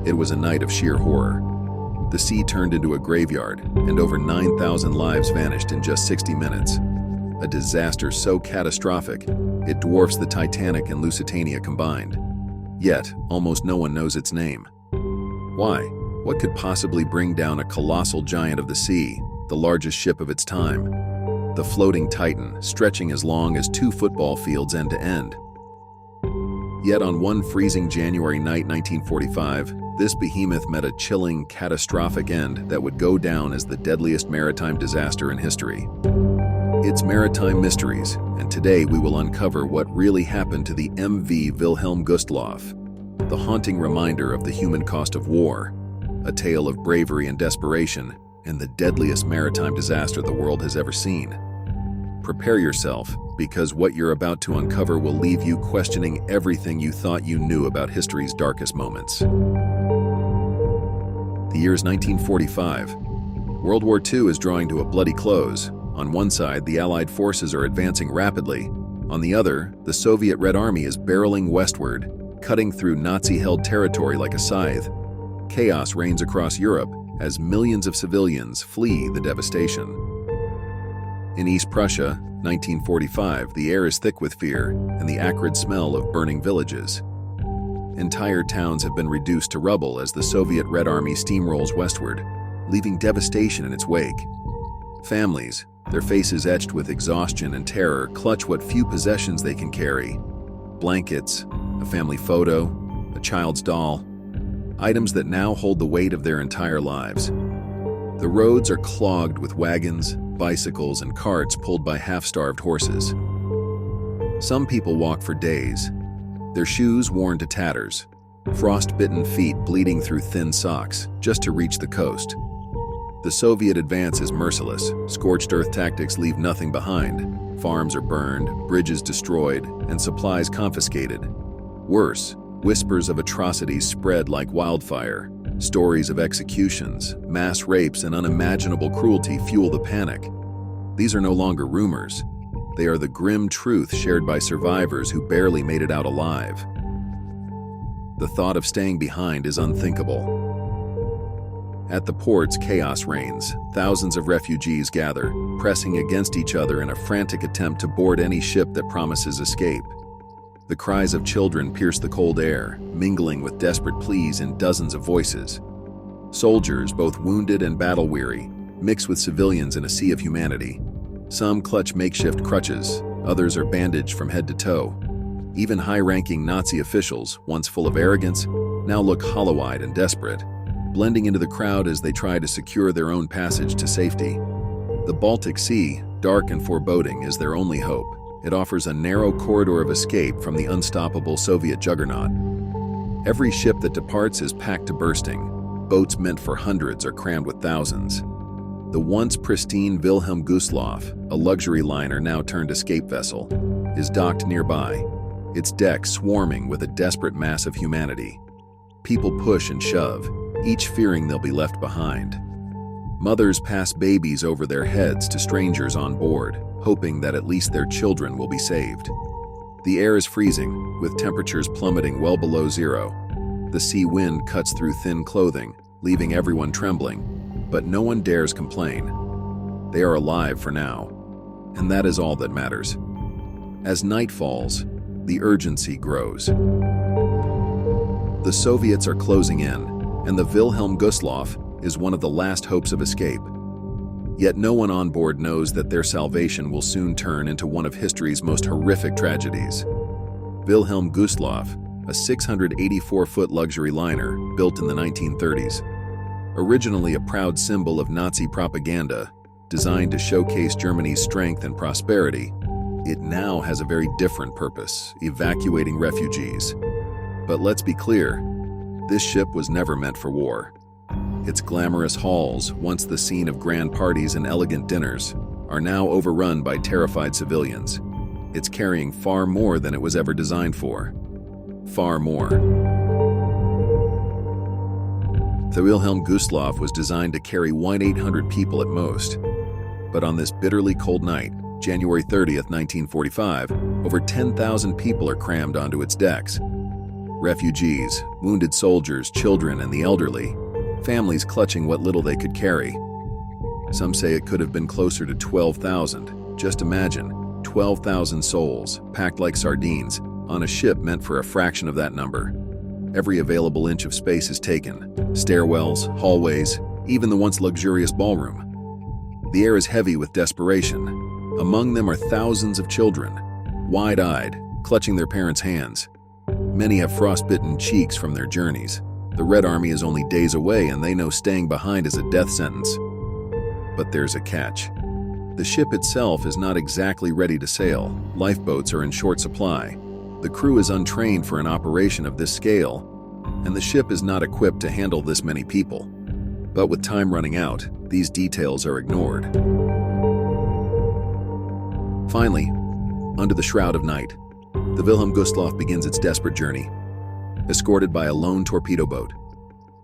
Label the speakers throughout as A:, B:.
A: It was a night of sheer horror. The sea turned into a graveyard, and over 9,000 lives vanished in just 60 minutes. A disaster so catastrophic, it dwarfs the Titanic and Lusitania combined. Yet, almost no one knows its name. Why? What could possibly bring down a colossal giant of the sea, the largest ship of its time? The floating Titan, stretching as long as 2 football fields end to end. Yet on one freezing January night 1945, this behemoth met a chilling, catastrophic end that would go down as the deadliest maritime disaster in history. It's Maritime Mysteries, and today we will uncover what really happened to the MV Wilhelm Gustloff, the haunting reminder of the human cost of war, a tale of bravery and desperation, and the deadliest maritime disaster the world has ever seen. Prepare yourself, because what you're about to uncover will leave you questioning everything you thought you knew about history's darkest moments. The year is 1945. World War II is drawing to a bloody close. On one side, the Allied forces are advancing rapidly. On the other, the Soviet Red Army is barreling westward, cutting through Nazi-held territory like a scythe. Chaos reigns across Europe as millions of civilians flee the devastation. In East Prussia, 1945, the air is thick with fear and the acrid smell of burning villages. Entire towns have been reduced to rubble as the Soviet Red Army steamrolls westward, leaving devastation in its wake. Families, their faces etched with exhaustion and terror, clutch what few possessions they can carry. Blankets, a family photo, a child's doll, items that now hold the weight of their entire lives. The roads are clogged with wagons, bicycles, and carts pulled by half-starved horses. Some people walk for days, their shoes worn to tatters, frost-bitten feet bleeding through thin socks, just to reach the coast. The Soviet advance is merciless. Scorched earth tactics leave nothing behind. Farms are burned, bridges destroyed, and supplies confiscated. Worse, whispers of atrocities spread like wildfire. Stories of executions, mass rapes, and unimaginable cruelty fuel the panic. These are no longer rumors. They are the grim truth shared by survivors who barely made it out alive. The thought of staying behind is unthinkable. At the ports, chaos reigns. Thousands of refugees gather, pressing against each other in a frantic attempt to board any ship that promises escape. The cries of children pierce the cold air, mingling with desperate pleas in dozens of voices. Soldiers, both wounded and battle-weary, mix with civilians in a sea of humanity. Some clutch makeshift crutches, others are bandaged from head to toe. Even high-ranking Nazi officials, once full of arrogance, now look hollow-eyed and desperate, blending into the crowd as they try to secure their own passage to safety. The Baltic Sea, dark and foreboding, is their only hope. It offers a narrow corridor of escape from the unstoppable Soviet juggernaut. Every ship that departs is packed to bursting. Boats meant for hundreds are crammed with thousands. The once pristine Wilhelm Gustloff, a luxury liner now turned escape vessel, is docked nearby, its deck swarming with a desperate mass of humanity. People push and shove, each fearing they'll be left behind. Mothers pass babies over their heads to strangers on board, hoping that at least their children will be saved. The air is freezing, with temperatures plummeting well below zero. The sea wind cuts through thin clothing, leaving everyone trembling, but no one dares complain. They are alive for now, and that is all that matters. As night falls, the urgency grows. The Soviets are closing in, and the Wilhelm Gustloff is one of the last hopes of escape. Yet no one on board knows that their salvation will soon turn into one of history's most horrific tragedies. Wilhelm Gustloff, a 684-foot luxury liner built in the 1930s. Originally a proud symbol of Nazi propaganda, designed to showcase Germany's strength and prosperity, it now has a very different purpose, evacuating refugees. But let's be clear, this ship was never meant for war. Its glamorous halls, once the scene of grand parties and elegant dinners, are now overrun by terrified civilians. It's carrying far more than it was ever designed for. Far more. The Wilhelm Gustloff was designed to carry 1,800 people at most. But on this bitterly cold night, January 30th, 1945, over 10,000 people are crammed onto its decks. Refugees, wounded soldiers, children, and the elderly, families clutching what little they could carry. Some say it could have been closer to 12,000. Just imagine, 12,000 souls, packed like sardines, on a ship meant for a fraction of that number. Every available inch of space is taken. Stairwells, hallways, even the once luxurious ballroom. The air is heavy with desperation. Among them are thousands of children, wide-eyed, clutching their parents' hands. Many have frostbitten cheeks from their journeys. The Red Army is only days away, and they know staying behind is a death sentence. But there's a catch. The ship itself is not exactly ready to sail. Lifeboats are in short supply. The crew is untrained for an operation of this scale, and the ship is not equipped to handle this many people. But with time running out, these details are ignored. Finally, under the shroud of night, the Wilhelm Gustloff begins its desperate journey, escorted by a lone torpedo boat.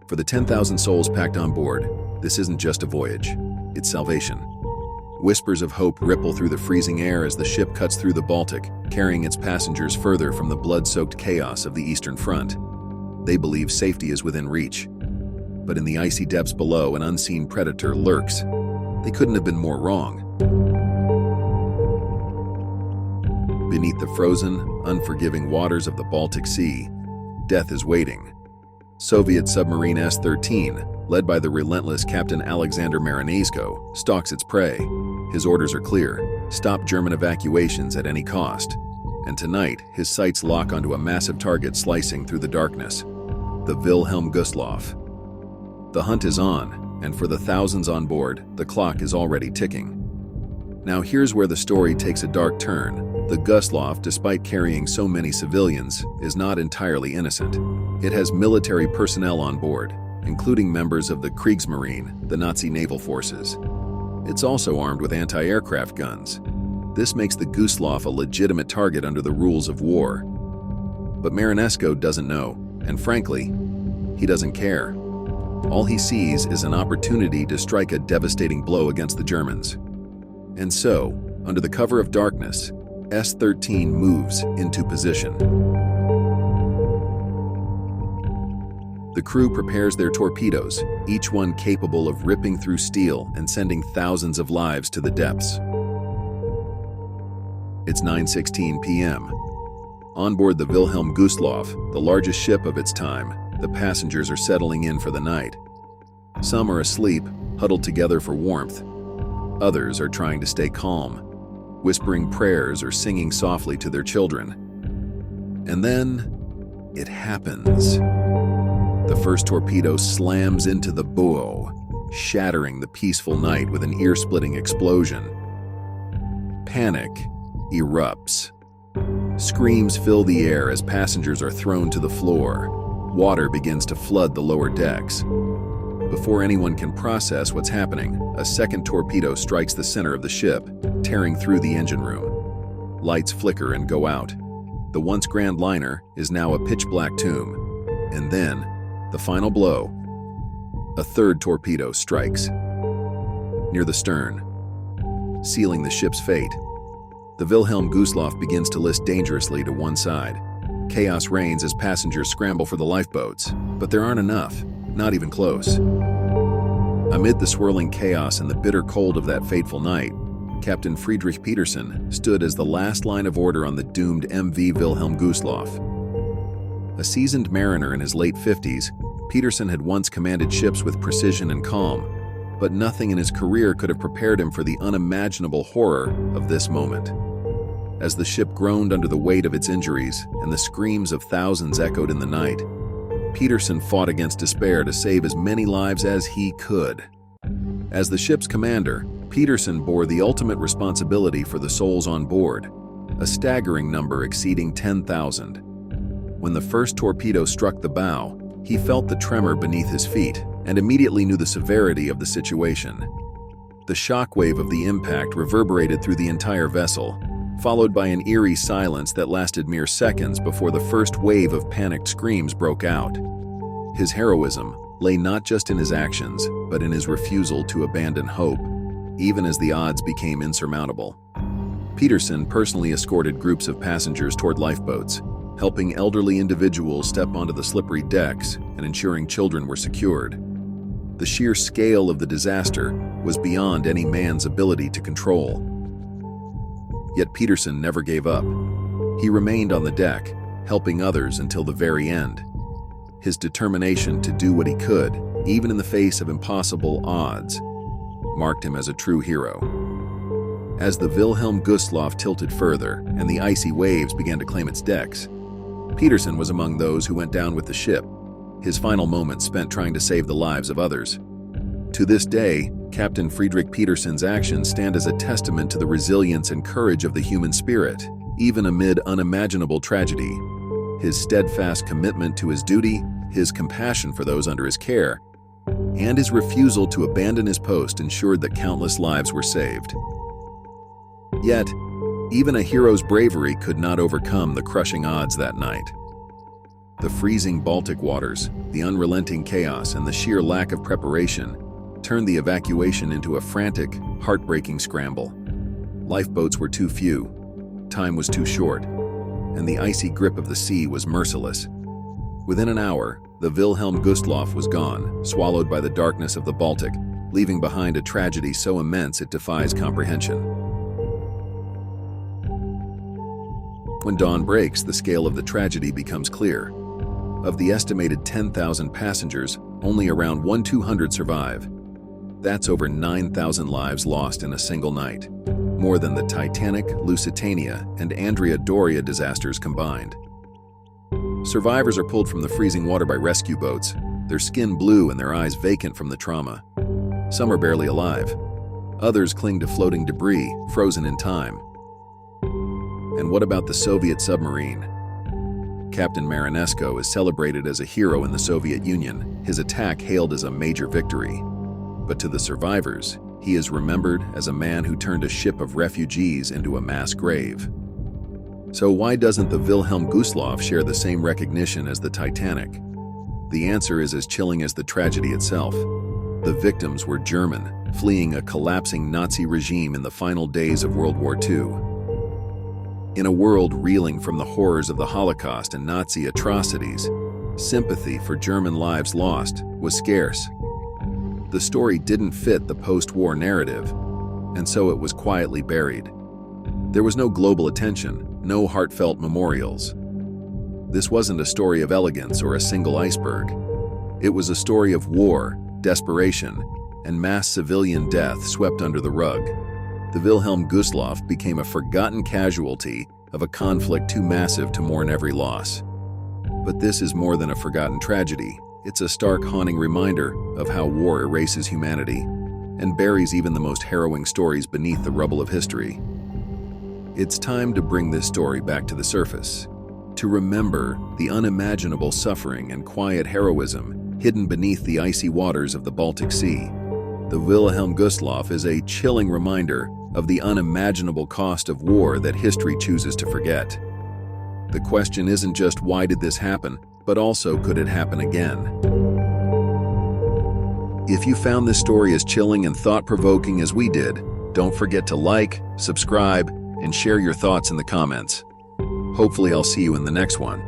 A: For the 10,000 souls packed on board, this isn't just a voyage, it's salvation. Whispers of hope ripple through the freezing air as the ship cuts through the Baltic, carrying its passengers further from the blood-soaked chaos of the Eastern Front. They believe safety is within reach. But in the icy depths below, an unseen predator lurks. They couldn't have been more wrong. Beneath the frozen, unforgiving waters of the Baltic Sea, death is waiting. Soviet submarine S-13, led by the relentless Captain Alexander Marinesko, stalks its prey. His orders are clear: stop German evacuations at any cost. And tonight, his sights lock onto a massive target slicing through the darkness: the Wilhelm Gustloff. The hunt is on, and for the thousands on board, the clock is already ticking. Now here's where the story takes a dark turn. The Gustloff, despite carrying so many civilians, is not entirely innocent. It has military personnel on board, including members of the Kriegsmarine, the Nazi naval forces. It's also armed with anti-aircraft guns. This makes the Gustloff a legitimate target under the rules of war. But Marinesko doesn't know, and frankly, he doesn't care. All he sees is an opportunity to strike a devastating blow against the Germans. And so, under the cover of darkness, S-13 moves into position. The crew prepares their torpedoes, each one capable of ripping through steel and sending thousands of lives to the depths. It's 9:16 p.m. On board the Wilhelm Gustloff, the largest ship of its time, the passengers are settling in for the night. Some are asleep, huddled together for warmth. Others are trying to stay calm, whispering prayers or singing softly to their children. And then, it happens. The first torpedo slams into the bow, shattering the peaceful night with an ear-splitting explosion. Panic erupts. Screams fill the air as passengers are thrown to the floor. Water begins to flood the lower decks. Before anyone can process what's happening, a second torpedo strikes the center of the ship, tearing through the engine room. Lights flicker and go out. The once grand liner is now a pitch-black tomb. And then, the final blow. A third torpedo strikes near the stern, sealing the ship's fate. The Wilhelm Gustloff begins to list dangerously to one side. Chaos reigns as passengers scramble for the lifeboats, but there aren't enough, not even close. Amid the swirling chaos and the bitter cold of that fateful night, Captain Friedrich Petersen stood as the last line of order on the doomed MV Wilhelm Gustloff. A seasoned mariner in his late 50s, Petersen had once commanded ships with precision and calm, but nothing in his career could have prepared him for the unimaginable horror of this moment. As the ship groaned under the weight of its injuries and the screams of thousands echoed in the night, Petersen fought against despair to save as many lives as he could. As the ship's commander, Petersen bore the ultimate responsibility for the souls on board, a staggering number exceeding 10,000. When the first torpedo struck the bow, he felt the tremor beneath his feet and immediately knew the severity of the situation. The shockwave of the impact reverberated through the entire vessel, followed by an eerie silence that lasted mere seconds before the first wave of panicked screams broke out. His heroism lay not just in his actions, but in his refusal to abandon hope, even as the odds became insurmountable. Petersen personally escorted groups of passengers toward lifeboats, helping elderly individuals step onto the slippery decks and ensuring children were secured. The sheer scale of the disaster was beyond any man's ability to control. Yet Peterson never gave up. He remained on the deck, helping others until the very end. His determination to do what he could, even in the face of impossible odds, marked him as a true hero. As the Wilhelm Gustloff tilted further and the icy waves began to claim its decks, Peterson was among those who went down with the ship, his final moments spent trying to save the lives of others. To this day, Captain Friedrich Peterson's actions stand as a testament to the resilience and courage of the human spirit, even amid unimaginable tragedy. His steadfast commitment to his duty, his compassion for those under his care, and his refusal to abandon his post ensured that countless lives were saved. Yet, even a hero's bravery could not overcome the crushing odds that night. The freezing Baltic waters, the unrelenting chaos, and the sheer lack of preparation turned the evacuation into a frantic, heartbreaking scramble. Lifeboats were too few, time was too short, and the icy grip of the sea was merciless. Within an hour, the Wilhelm Gustloff was gone, swallowed by the darkness of the Baltic, leaving behind a tragedy so immense it defies comprehension. When dawn breaks, the scale of the tragedy becomes clear. Of the estimated 10,000 passengers, only around 1/200 survive. That's over 9,000 lives lost in a single night, more than the Titanic, Lusitania, and Andrea Doria disasters combined. Survivors are pulled from the freezing water by rescue boats, their skin blue and their eyes vacant from the trauma. Some are barely alive. Others cling to floating debris, frozen in time. And what about the Soviet submarine? Captain Marinesko is celebrated as a hero in the Soviet Union, his attack hailed as a major victory. But to the survivors, he is remembered as a man who turned a ship of refugees into a mass grave. So why doesn't the Wilhelm Gustloff share the same recognition as the Titanic? The answer is as chilling as the tragedy itself. The victims were German, fleeing a collapsing Nazi regime in the final days of World War II. In a world reeling from the horrors of the Holocaust and Nazi atrocities, sympathy for German lives lost was scarce. The story didn't fit the post-war narrative, and so it was quietly buried. There was no global attention, no heartfelt memorials. This wasn't a story of elegance or a single iceberg. It was a story of war, desperation, and mass civilian death swept under the rug. The Wilhelm Gustloff became a forgotten casualty of a conflict too massive to mourn every loss. But this is more than a forgotten tragedy. It's a stark, haunting reminder of how war erases humanity and buries even the most harrowing stories beneath the rubble of history. It's time to bring this story back to the surface, to remember the unimaginable suffering and quiet heroism hidden beneath the icy waters of the Baltic Sea. The Wilhelm Gustloff is a chilling reminder of the unimaginable cost of war that history chooses to forget. The question isn't just why did this happen, but also could it happen again? If you found this story as chilling and thought-provoking as we did, don't forget to like, subscribe, and share your thoughts in the comments. Hopefully I'll see you in the next one.